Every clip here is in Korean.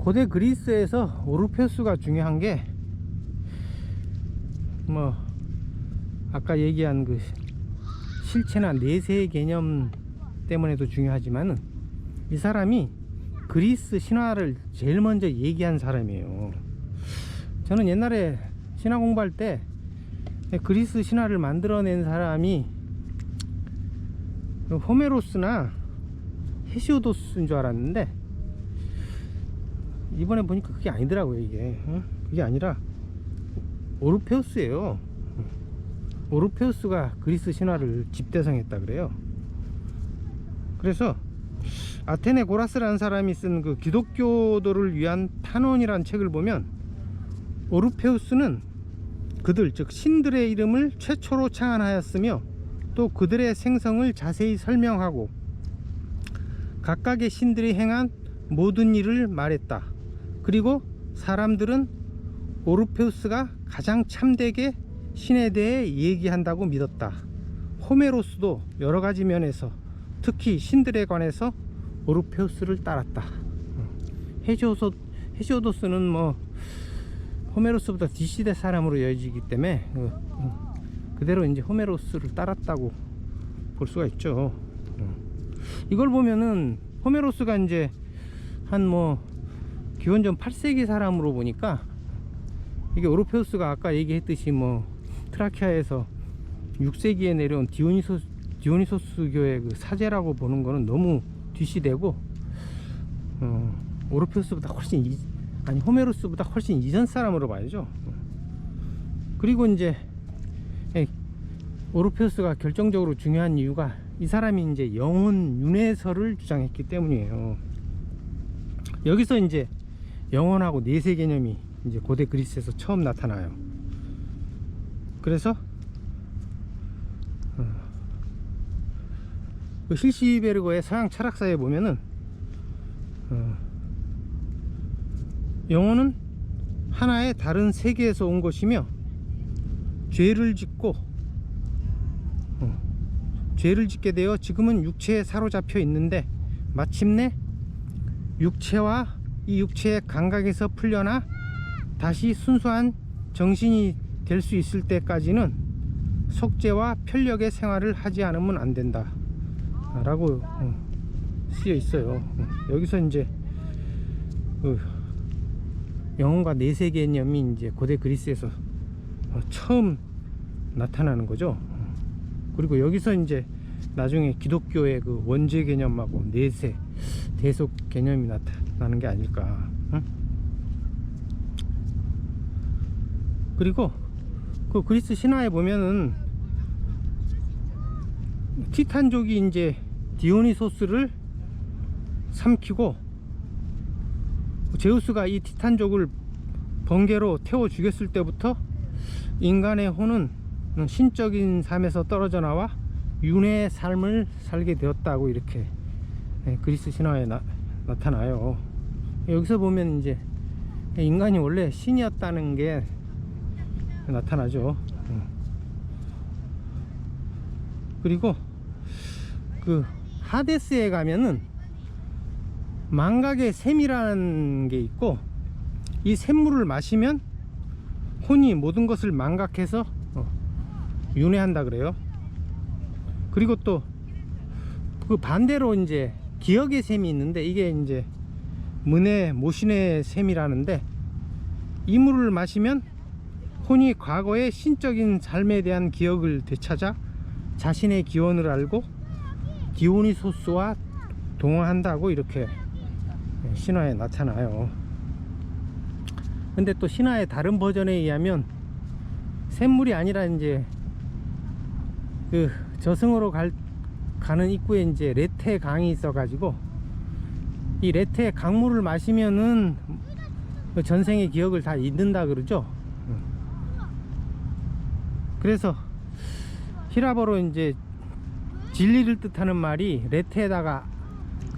고대 그리스에서 오르페우스가 중요한 게 뭐 아까 얘기한 그 실체나 내세 개념 때문에도 중요하지만은 이 사람이 그리스 신화를 제일 먼저 얘기한 사람이에요. 저는 옛날에 신화 공부할 때 그리스 신화를 만들어낸 사람이 호메로스나 헤시오도스인 줄 알았는데 이번에 보니까 그게 아니더라고요. 이게 그게 아니라 오르페우스예요. 오르페우스가 그리스 신화를 집대성했다 그래요. 그래서 아테네 고라스라는 사람이 쓴 그 기독교도를 위한 탄원이라는 책을 보면 오르페우스는 그들 즉 신들의 이름을 최초로 창안하였으며 또 그들의 생성을 자세히 설명하고 각각의 신들이 행한 모든 일을 말했다. 그리고 사람들은 오르페우스가 가장 참되게 신에 대해 얘기한다고 믿었다. 호메로스도 여러가지 면에서 특히 신들에 관해서 오르페우스를 따랐다. 헤시오도스는 뭐 호메로스보다 뒷시대 사람으로 여겨지기 때문에 그대로 이제 호메로스를 따랐다고 볼 수가 있죠. 이걸 보면은 호메로스가 이제 한 뭐 기원전 8세기 사람으로 보니까 이게 오르페우스가 아까 얘기했듯이 뭐 트라키아에서 6세기에 내려온 디오니소스교의 그 사제라고 보는 거는 너무 뒷시대고 오르페우스보다 훨씬 호메로스보다 훨씬 이전 사람으로 봐야죠. 그리고 이제 오르페우스가 결정적으로 중요한 이유가 이 사람이 이제 영혼 윤회설을 주장했기 때문이에요. 여기서 이제 영혼하고 내세 개념이 이제 고대 그리스에서 처음 나타나요. 그래서 그 힐시베르거의 서양 철학사에 보면은 영혼은 하나의 다른 세계에서 온 것이며 죄를 짓고 죄를 짓게 되어 지금은 육체에 사로잡혀 있는데 마침내 육체와 이 육체의 감각에서 풀려나 다시 순수한 정신이 될 수 있을 때까지는 속죄와 편력의 생활을 하지 않으면 안 된다 라고 쓰여 있어요. 여기서 이제 그 영혼과 내세 개념이 이제 고대 그리스에서 처음 나타나는 거죠. 그리고 여기서 이제 나중에 기독교의 그 원죄 개념하고 내세, 대속 개념이 나타나는 게 아닐까. 그리고 그 그리스 신화에 보면은 티탄족이 이제 디오니소스를 삼키고 제우스가 이 티탄족을 번개로 태워 죽였을 때부터 인간의 혼은 신적인 삶에서 떨어져 나와 윤회의 삶을 살게 되었다고 이렇게 그리스 신화에 나타나요. 여기서 보면 이제 인간이 원래 신이었다는 게 나타나죠. 그리고 그 하데스에 가면은 망각의 샘이라는 게 있고 이 샘물을 마시면 혼이 모든 것을 망각해서 윤회한다 그래요. 그리고 또 그 반대로 이제 기억의 샘이 있는데 이게 이제 문의 모신의 샘이라는데 이 물을 마시면 혼이 과거의 신적인 삶에 대한 기억을 되찾아 자신의 기원을 알고 디오니소스와 동화한다고 이렇게 신화에 나타나요. 근데 또 신화의 다른 버전에 의하면 샘물이 아니라 이제 그 저승으로 가는 입구에 이제 레테 강이 있어 가지고 이 레테 강물을 마시면은 그 전생의 기억을 다 잊는다 그러죠. 그래서 히라버로 이제 진리를 뜻하는 말이 레테에다가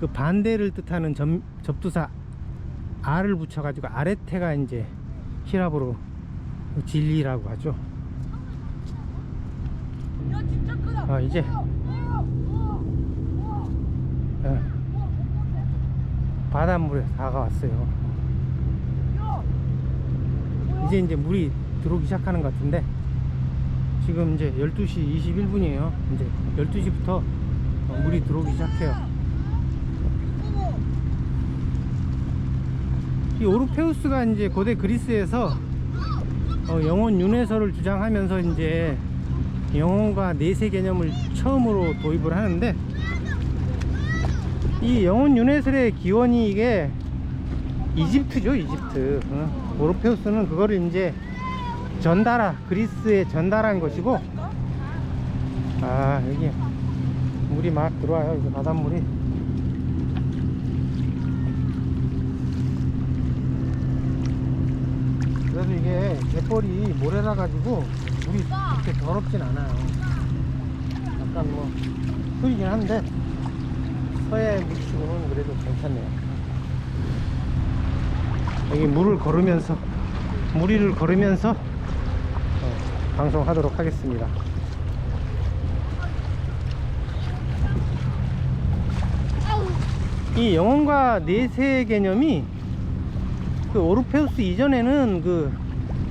그 반대를 뜻하는 접두사 아를 붙여가지고 아레테가 이제 히라버로 진리라고 하죠. 이제 바닷물에 다가왔어요. 이제 물이 들어오기 시작하는 것 같은데, 지금 이제 12시 21분이에요 이제 12시부터 물이 들어오기 시작해요. 이 오르페우스가 이제 고대 그리스에서 영혼 윤회설을 주장하면서 이제 영혼과 내세 개념을 처음으로 도입을 하는데, 이 영혼 윤회설의 기원이 이게 이집트죠. 이집트. 오르페우스는 그거를 이제 그리스에 전달한 것이고, 아, 여기 물이 막 들어와요. 이제 바닷물이. 그래서 이게 갯벌이 모래라 가지고 물이 그렇게 더럽진 않아요. 약간 뭐 흐리긴 한데 서해 물치고는 그래도 괜찮네요. 여기 무리를 걸으면서 방송하도록 하겠습니다. 이 영혼과 내세 개념이 그 오르페우스 이전에는 그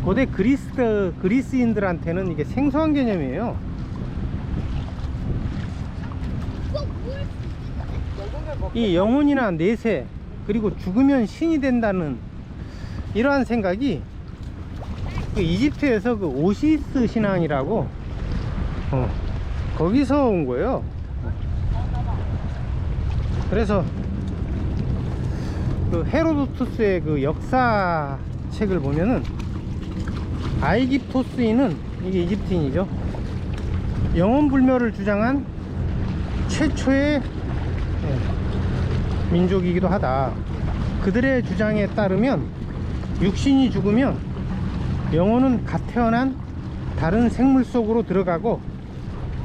고대 그리스인들한테는 이게 생소한 개념이에요. 이 영혼이나 내세, 그리고 죽으면 신이 된다는 이러한 생각이 그 이집트에서 그 오시리스 신앙이라고 거기서 온 거예요. 그래서 그 헤로도투스의 그 역사책을 보면은 아이깁토스인은, 이게 이집트인이죠, 영혼불멸을 주장한 최초의 민족이기도 하다. 그들의 주장에 따르면 육신이 죽으면 영혼은 갓 태어난 다른 생물 속으로 들어가고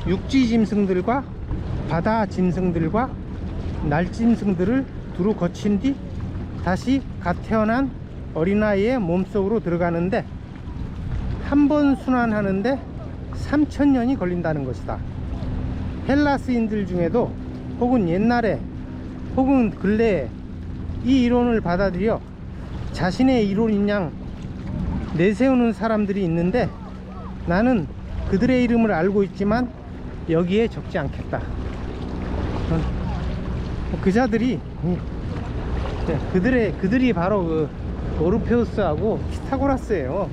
육지 짐승들과 바다 짐승들과 날짐승들을 두루 거친 뒤 다시 갓 태어난 어린아이의 몸속으로 들어가는데, 한 번 순환하는데 3000년이 걸린다는 것이다. 헬라스인들 중에도 혹은 옛날에 혹은 근래에 이 이론을 받아들여 자신의 이론인 양 내세우는 사람들이 있는데, 나는 그들의 이름을 알고 있지만 여기에 적지 않겠다. 그자들이 그들이 바로 그 오르페우스하고 피타고라스예요.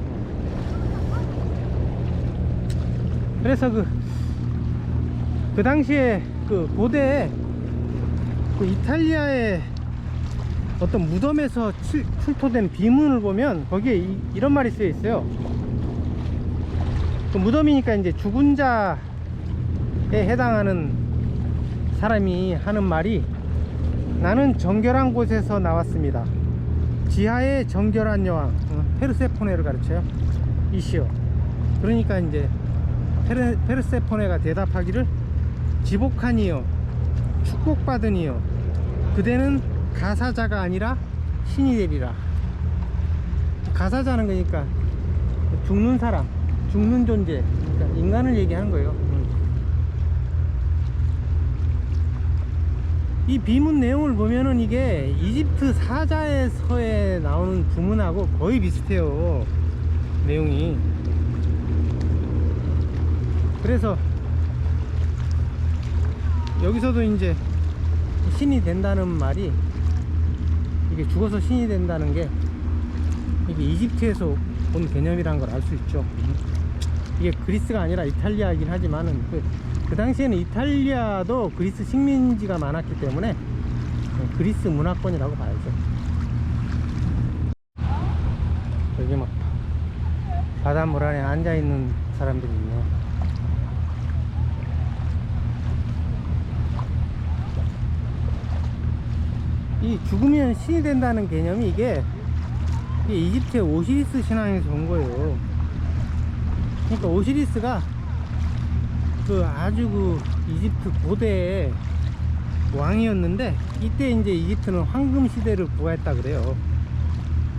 그래서 그 당시에 그 고대 그 이탈리아의 어떤 무덤에서 출토된 비문을 보면 거기에 이런 말이 쓰여 있어요. 그 무덤이니까 이제 죽은 자에 해당하는 사람이 하는 말이, 나는 정결한 곳에서 나왔습니다. 지하의 정결한 여왕 페르세포네를 가르쳐요. 이시여. 그러니까 이제 페르세포네가 대답하기를, 지복하니여, 축복받으니여, 그대는 가사자가 아니라 신이 되리라. 가사자는 그러니까 죽는 사람, 죽는 존재, 그러니까 인간을 얘기하는 거예요. 이 비문 내용을 보면은 이게 이집트 사자에서에 나오는 부문하고 거의 비슷해요, 내용이. 그래서 여기서도 이제 신이 된다는 말이, 이게 죽어서 신이 된다는 게 이게 이집트에서 온 개념이라는 걸 알 수 있죠. 이게 그리스가 아니라 이탈리아이긴 하지만은 그 당시에는 이탈리아도 그리스 식민지가 많았기 때문에 그리스 문화권이라고 봐야죠. 여기 막 바닷물 안에 앉아있는 사람들이 있네요. 이 죽으면 신이 된다는 개념이 이게 이집트의 오시리스 신앙에서 온 거예요. 그러니까 오시리스가 그 아주 그 이집트 고대의 왕이었는데, 이때 이제 이집트는 황금 시대를 부화했다 그래요.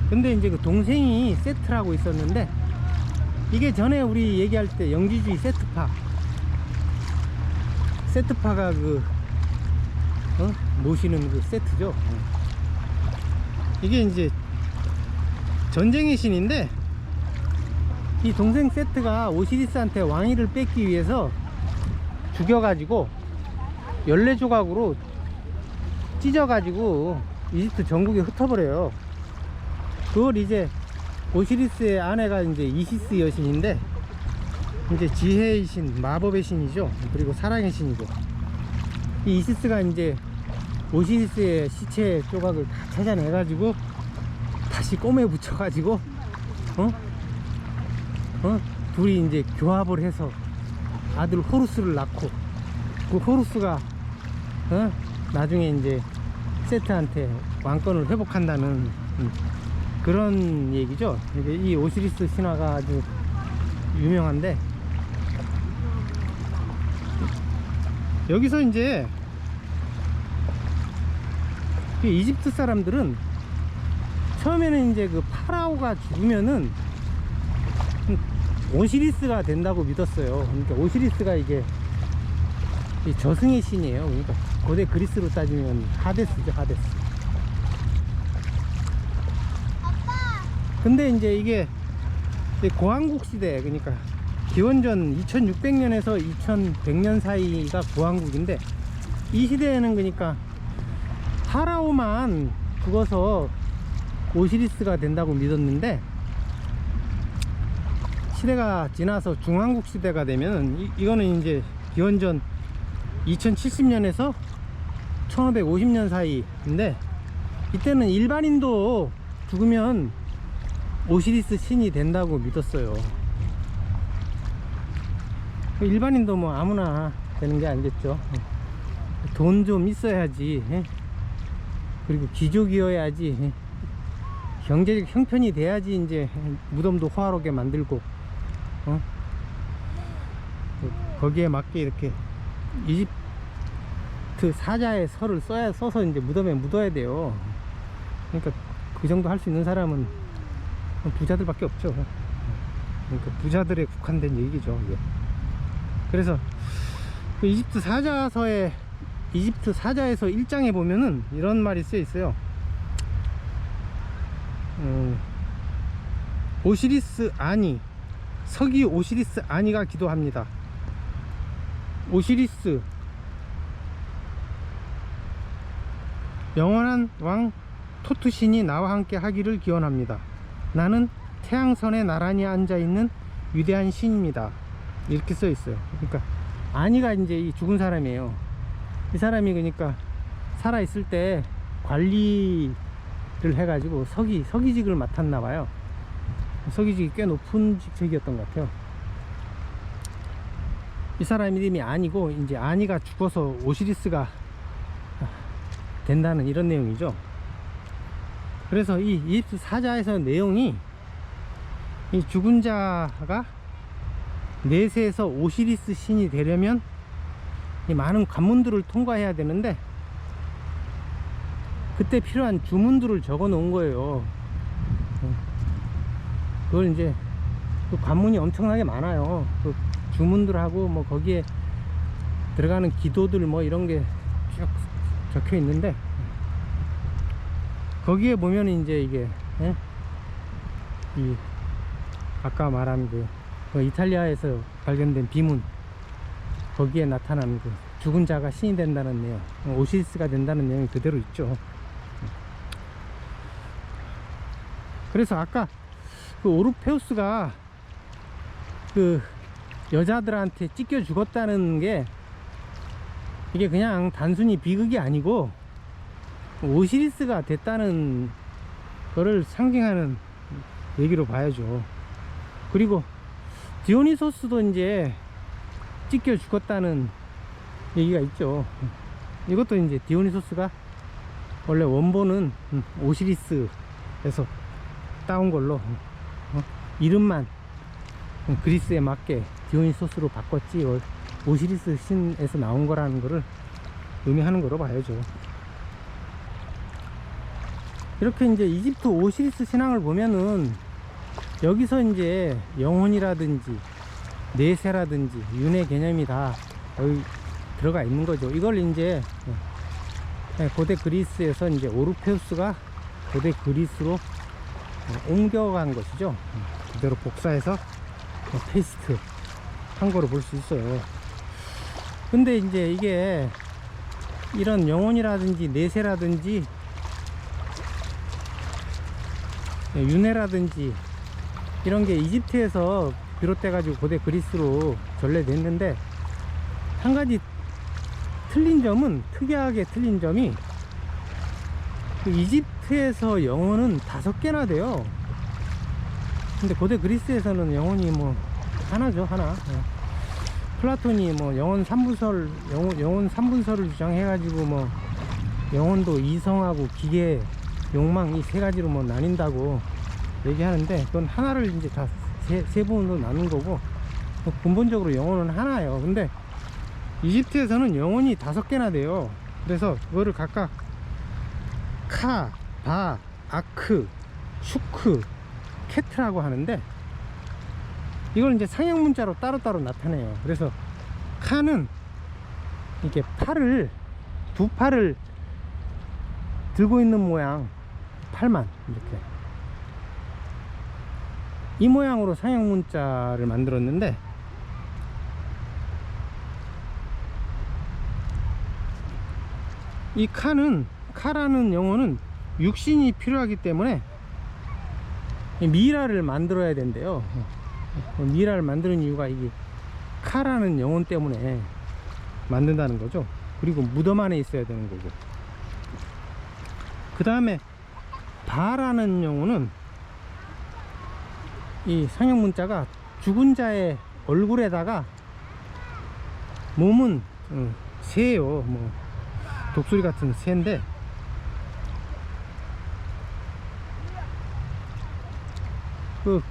근데 이제 그 동생이 세트라고 있었는데, 이게 전에 우리 얘기할 때 영지주의 세트파가 그 모시는 그 세트죠. 이게 이제 전쟁의 신인데, 이 동생 세트가 오시리스한테 왕위를 뺏기 위해서 죽여가지고 14조각으로 찢어가지고 이집트 전국에 흩어버려요. 그걸 이제 오시리스의 아내가 이제 이시스 여신인데, 이제 지혜의 신, 마법의 신이죠. 그리고 사랑의 신이고, 이 이시스가 이제 오시리스의 시체 조각을 다 찾아내가지고 다시 껌에 붙여가지고 둘이 이제 교합을 해서 아들 호루스를 낳고, 그 호루스가 나중에 이제 세트한테 왕권을 회복한다는 그런 얘기죠. 이 오시리스 신화가 아주 유명한데, 여기서 이제 이집트 사람들은 처음에는 이제 그 파라오가 죽으면은 오시리스가 된다고 믿었어요. 그러니까 오시리스가 이게 저승의 신이에요. 그러니까 고대 그리스로 따지면 하데스죠, 하데스. 근데 이제 이게 고왕국 시대, 그러니까 기원전 2600년에서 2100년 사이가 고왕국인데, 이 시대에는 그러니까 파라오만 죽어서 오시리스가 된다고 믿었는데, 시대가 지나서 중왕국 시대가 되면 이거는 이제 기원전 2070년에서 1550년 사이인데, 이때는 일반인도 죽으면 오시리스 신이 된다고 믿었어요. 일반인도 뭐 아무나 되는 게 아니겠죠. 돈 좀 있어야지, 그리고 귀족이어야지, 경제적 형편이 돼야지 이제 무덤도 호화롭게 만들고, 거기에 맞게 이렇게 이집트 사자의 설을 써서 이제 무덤에 묻어야 돼요. 그러니까 그 정도 할 수 있는 사람은 부자들밖에 없죠. 그러니까 부자들에 국한된 얘기죠, 이게. 그래서 그 이집트 사자에서 1장에 보면은 이런 말이 쓰여 있어요. 오시리스 아니, 서기 오시리스 아니가 기도합니다. 오시리스, 영원한 왕 토트신이 나와 함께 하기를 기원합니다. 나는 태양선에 나란히 앉아있는 위대한 신입니다. 이렇게 써 있어요. 그러니까 아니가 이제 이 죽은 사람이에요. 이 사람이 그러니까 살아 있을 때 관리를 해가지고 서기직을 맡았나 봐요. 서기직이 꽤 높은 직책이었던 것 같아요. 이 사람 이름이 아니고, 이제 아니가 죽어서 오시리스가 된다는 이런 내용이죠. 그래서 이 이집트 사자에서 내용이, 이 죽은 자가 내세에서 오시리스 신이 되려면 이 많은 관문들을 통과해야 되는데, 그때 필요한 주문들을 적어 놓은 거예요. 그걸 이제 그 관문이 엄청나게 많아요. 그 주문들하고 뭐 거기에 들어가는 기도들 뭐 이런 게 쭉 적혀 있는데, 거기에 보면 이제 이게 이 아까 말한 그 이탈리아에서 발견된 비문, 거기에 나타나는 그 죽은 자가 신이 된다는 내용, 오시리스가 된다는 내용이 그대로 있죠. 그래서 아까 그 오르페우스가 그 여자들한테 찢겨 죽었다는 게, 이게 그냥 단순히 비극이 아니고 오시리스가 됐다는 거를 상징하는 얘기로 봐야죠. 그리고 디오니소스도 이제 찢겨 죽었다는 얘기가 있죠. 이것도 이제 디오니소스가 원래 원본은 오시리스에서 따온 걸로 이름만 그리스에 맞게 디오니소스로 바꿨지, 오시리스 신에서 나온 거라는 거를 의미하는 거로 봐야죠. 이렇게 이제 이집트 오시리스 신앙을 보면은 여기서 이제 영혼이라든지 내세라든지 윤회 개념이 다 여기 들어가 있는 거죠. 이걸 이제 고대 그리스에서 이제 오르페우스가 고대 그리스로 옮겨간 것이죠. 그대로 복사해서 페이스트 한 거로 볼 수 있어요. 근데 이제 이게 이런 영혼이라든지 내세라든지 윤회라든지 이런 게 이집트에서 비롯돼 가지고 고대 그리스로 전래됐는데, 한 가지 틀린 점은, 특이하게 틀린 점이, 그 이집트에서 영혼은 5개나 돼요. 근데 고대 그리스에서는 영혼이 뭐 하나죠, 하나. 플라톤이 뭐 영혼 3분설, 영혼 3분설을 주장해 가지고 뭐 영혼도 이성하고 기계, 욕망 이 3가지로 뭐 나뉜다고 얘기하는데, 그건 하나를 이제 다 세 부분으로 나눈 거고, 근본적으로 영혼은 하나예요. 근데 이집트에서는 영혼이 5개나 돼요. 그래서 그거를 각각 카, 바, 아크, 슈크, 케트라고 하는데, 이걸 이제 상형 문자로 따로따로 나타내요. 그래서 카는 이렇게 두 팔을 들고 있는 모양, 팔만 이렇게 이 모양으로 상형 문자를 만들었는데, 이 카라는 영혼은 육신이 필요하기 때문에 미라를 만들어야 된대요. 미라를 만드는 이유가 이게 카라는 영혼 때문에 만든다는 거죠. 그리고 무덤 안에 있어야 되는 거고, 그 다음에 바라는 영혼은 이 상형 문자가 죽은 자의 얼굴에다가, 몸은 새예요. 뭐 독수리 같은 새인데, 그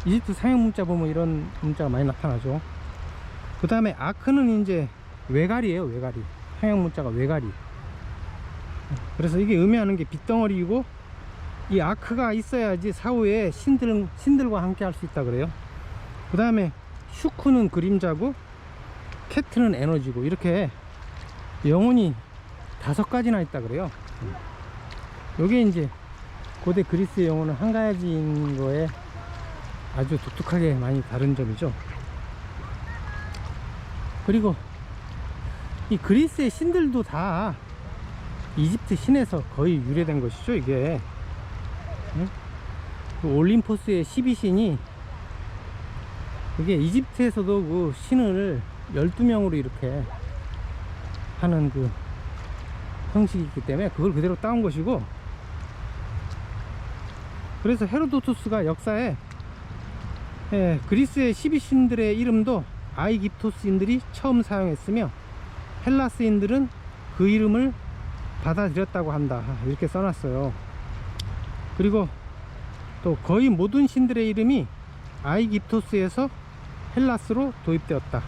이집트 상형 문자 보면 이런 문자가 많이 나타나죠. 그 다음에 아크는 이제 외갈이에요. 외갈이. 상형 문자가 외갈이. 그래서 이게 의미하는 게 빗덩어리이고, 이 아크가 있어야지 사후에 신들과 함께 할 수 있다 그래요. 그 다음에 슈크는 그림자고, 케트는 에너지고, 이렇게 영혼이 5가지나 있다 그래요. 요게 이제 고대 그리스의 영혼은 한 가지인 거에 아주 독특하게 많이 다른 점이죠. 그리고 이 그리스의 신들도 다 이집트 신에서 거의 유래된 것이죠, 이게. 그 올림포스의 12신이, 이게 이집트에서도 그 신을 12명으로 이렇게 하는 그 형식이 있기 때문에 그걸 그대로 따온 것이고, 그래서 헤로도투스가 역사에 그리스의 12신들의 이름도 아이깁토스인들이 처음 사용했으며, 헬라스인들은 그 이름을 받아들였다고 한다, 이렇게 써놨어요. 그리고 또 거의 모든 신들의 이름이 아이깁토스에서 헬라스로 도입되었다.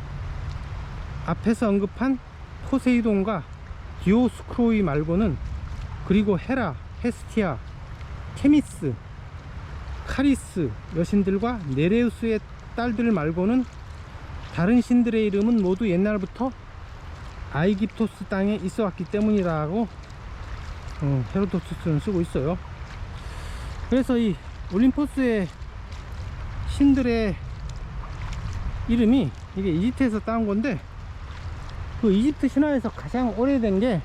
앞에서 언급한 포세이돈과 디오스크로이 말고는, 그리고 헤라, 헤스티아, 테미스, 카리스 여신들과 네레우스의 딸들 말고는 다른 신들의 이름은 모두 옛날부터 아이깁토스 땅에 있어 왔기 때문이라고 헤로도투스는 쓰고 있어요. 그래서 이 올림포스의 신들의 이름이 이게 이집트에서 따온 건데, 그 이집트 신화에서 가장 오래된 게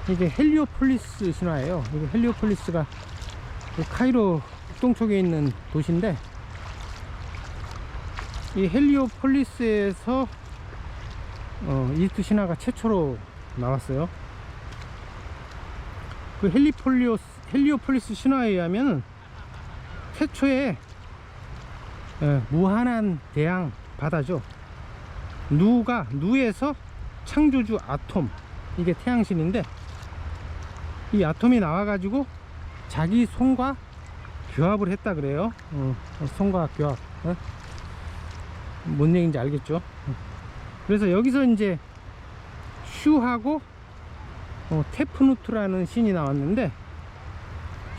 이게 헬리오폴리스 신화예요. 이게 헬리오폴리스가 카이로 북동쪽에 있는 도시인데, 이 헬리오폴리스에서 이집트 신화가 최초로 나왔어요. 그 헬리오폴리스 신화에 의하면 최초의 무한한 대양 바다죠. 누에서 창조주 아톰, 이게 태양신인데, 이 아톰이 나와가지고 자기 손과 교합을 했다 그래요. 손과 교합. 뭔 얘기인지 알겠죠? 그래서 여기서 이제 슈하고 테프누트라는 신이 나왔는데,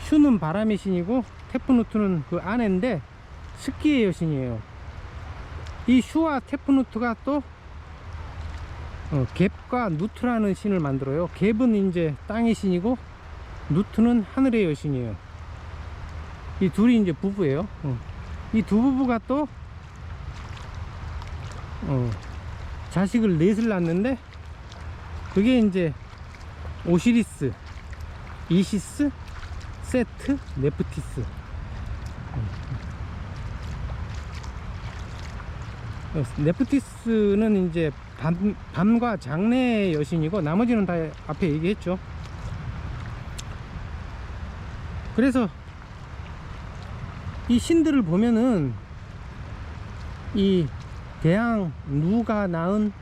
슈는 바람의 신이고 테프누트는 그 아내인데 습기의 여신이에요. 이 슈와 테프누트가 또 갭과 누트라는 신을 만들어요. 갭은 이제 땅의 신이고, 누트는 하늘의 여신이에요. 이 둘이 이제 부부예요. 이 두 부부가 또 자식을 넷을 낳았는데 그게 이제 오시리스, 이시스, 세트, 네프티스. 네프티스는 이제 밤과 장래의 여신이고 나머지는 다 앞에 얘기했죠. 그래서 이 신들을 보면은 이 대항 누가 낳은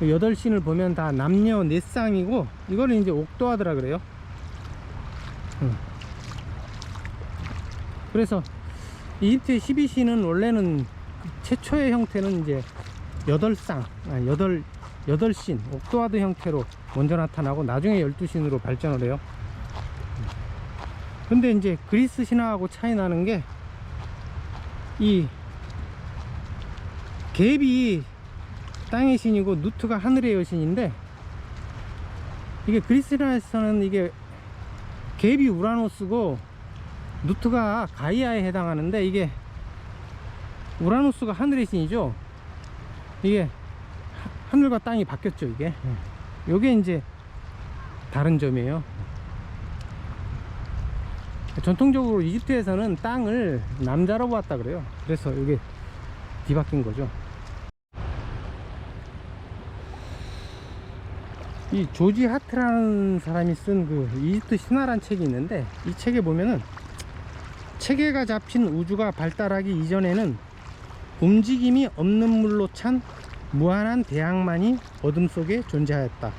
8신을 보면 다 남녀 4쌍이고 이거를 이제 옥도하더라 그래요. 그래서 이집트의 12신은 원래는 최초의 형태는 이제 8쌍, 8신, 옥도하드 형태로 먼저 나타나고 나중에 12신으로 발전을 해요. 근데 이제 그리스 신화하고 차이 나는 게 이 갭이 땅의 신이고 누트가 하늘의 여신인데, 이게 그리스 신화에서는 이게 갭이 우라노스고 누트가 가이아에 해당하는데, 이게 우라노스가 하늘의 신이죠. 이게 하늘과 땅이 바뀌었죠. 이게 이제 다른 점이에요. 전통적으로 이집트에서는 땅을 남자로 보았다 그래요. 그래서 이게 뒤바뀐 거죠. 이 조지 하트라는 사람이 쓴 그 이집트 신화란 책이 있는데, 이 책에 보면은 체계가 잡힌 우주가 발달하기 이전에는 움직임이 없는 물로 찬 무한한 대항만이 어둠 속에 존재하였다.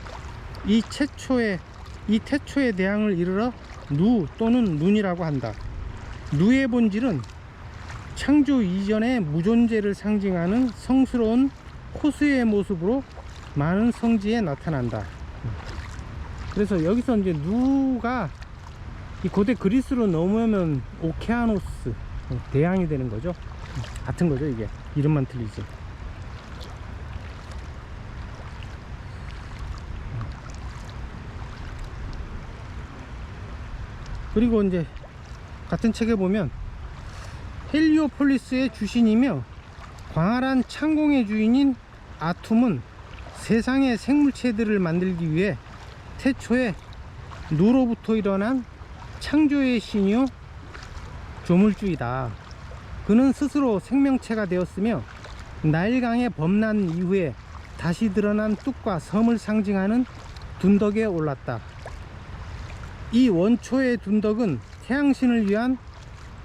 이 태초의 대항을 이르러 누 또는 눈이라고 한다. 누의 본질은 창조 이전의 무존재를 상징하는 성스러운 코스의 모습으로 많은 성지에 나타난다. 그래서 여기서 이제 누가 이 고대 그리스로 넘으면 오케아노스, 대양이 되는 거죠. 같은 거죠. 이게 이름만 틀리지. 그리고 이제 같은 책에 보면 헬리오폴리스의 주신이며 광활한 창공의 주인인 아툼은 세상의 생물체들을 만들기 위해 태초에 누로부터 일어난 창조의 신이요 조물주이다. 그는 스스로 생명체가 되었으며 나일강의 범람 이후에 다시 드러난 뚝과 섬을 상징하는 둔덕에 올랐다. 이 원초의 둔덕은 태양신을 위한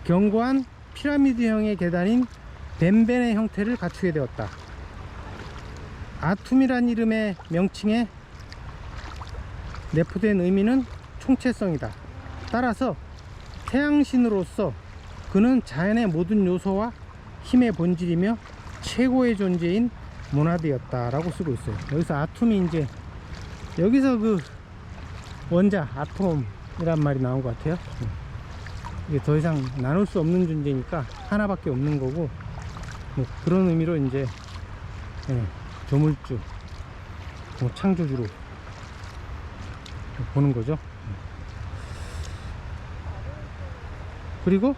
견고한 피라미드형의 계단인 벤벤의 형태를 갖추게 되었다. 아툼이란 이름의 명칭에 내포된 의미는 총체성이다. 따라서 태양신으로서 그는 자연의 모든 요소와 힘의 본질이며 최고의 존재인 모나드였다 라고 쓰고 있어요. 여기서 아툼이 이제 여기서 그 원자 아톰이란 말이 나온 것 같아요. 이게 더 이상 나눌 수 없는 존재니까 하나밖에 없는 거고, 뭐 그런 의미로 이제 조물주, 창조주로 보는 거죠. 그리고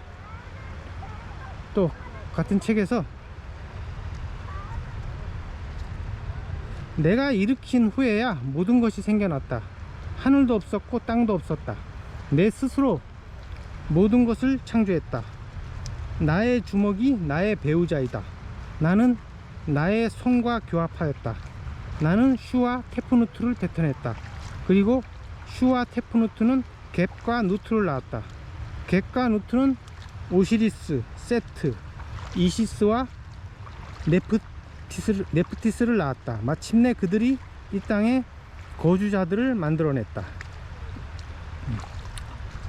또 같은 책에서 내가 일으킨 후에야 모든 것이 생겨났다. 하늘도 없었고 땅도 없었다. 내 스스로 모든 것을 창조했다. 나의 주먹이 나의 배우자이다. 나는 나의 손과 교합하였다. 나는 슈와 테프누트를 뱉어냈다. 그리고 슈와 테프누트는 갭과 누트를 낳았다. 갭과 누트는 오시리스, 세트, 이시스와 네프티스를 낳았다. 마침내 그들이 이 땅에 거주자들을 만들어냈다.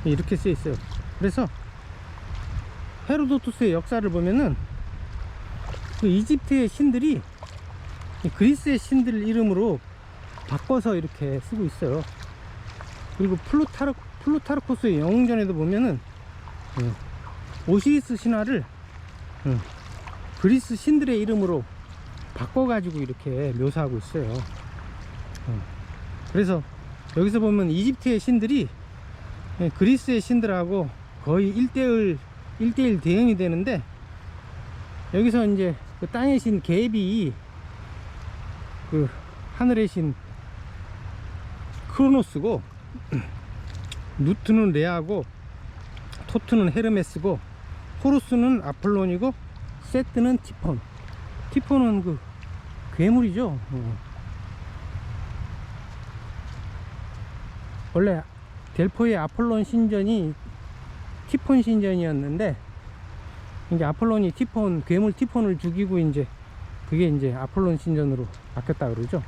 이렇게 쓰여 있어요. 그래서 헤로도투스의 역사를 보면은 그 이집트의 신들이 그리스의 신들 이름으로 바꿔서 이렇게 쓰고 있어요. 그리고 플루타르코스의 영웅전에도 보면은 오시리스 신화를 그리스 신들의 이름으로 바꿔가지고 이렇게 묘사하고 있어요. 그래서 여기서 보면 이집트의 신들이 그리스의 신들하고 거의 1대1 대응이 되는데, 여기서 이제 그 땅의 신 갭이 그 하늘의 신 크로노스고, 누트는 레아고, 토트는 헤르메스고, 호루스는 아폴론이고, 세트는 티폰. 티폰은 그 괴물이죠. 원래 델포의 아폴론 신전이 티폰 신전이었는데, 이제 아폴론이 티폰, 괴물 티폰을 죽이고 이제 그게 이제 아폴론 신전으로 바뀌었다 그러죠.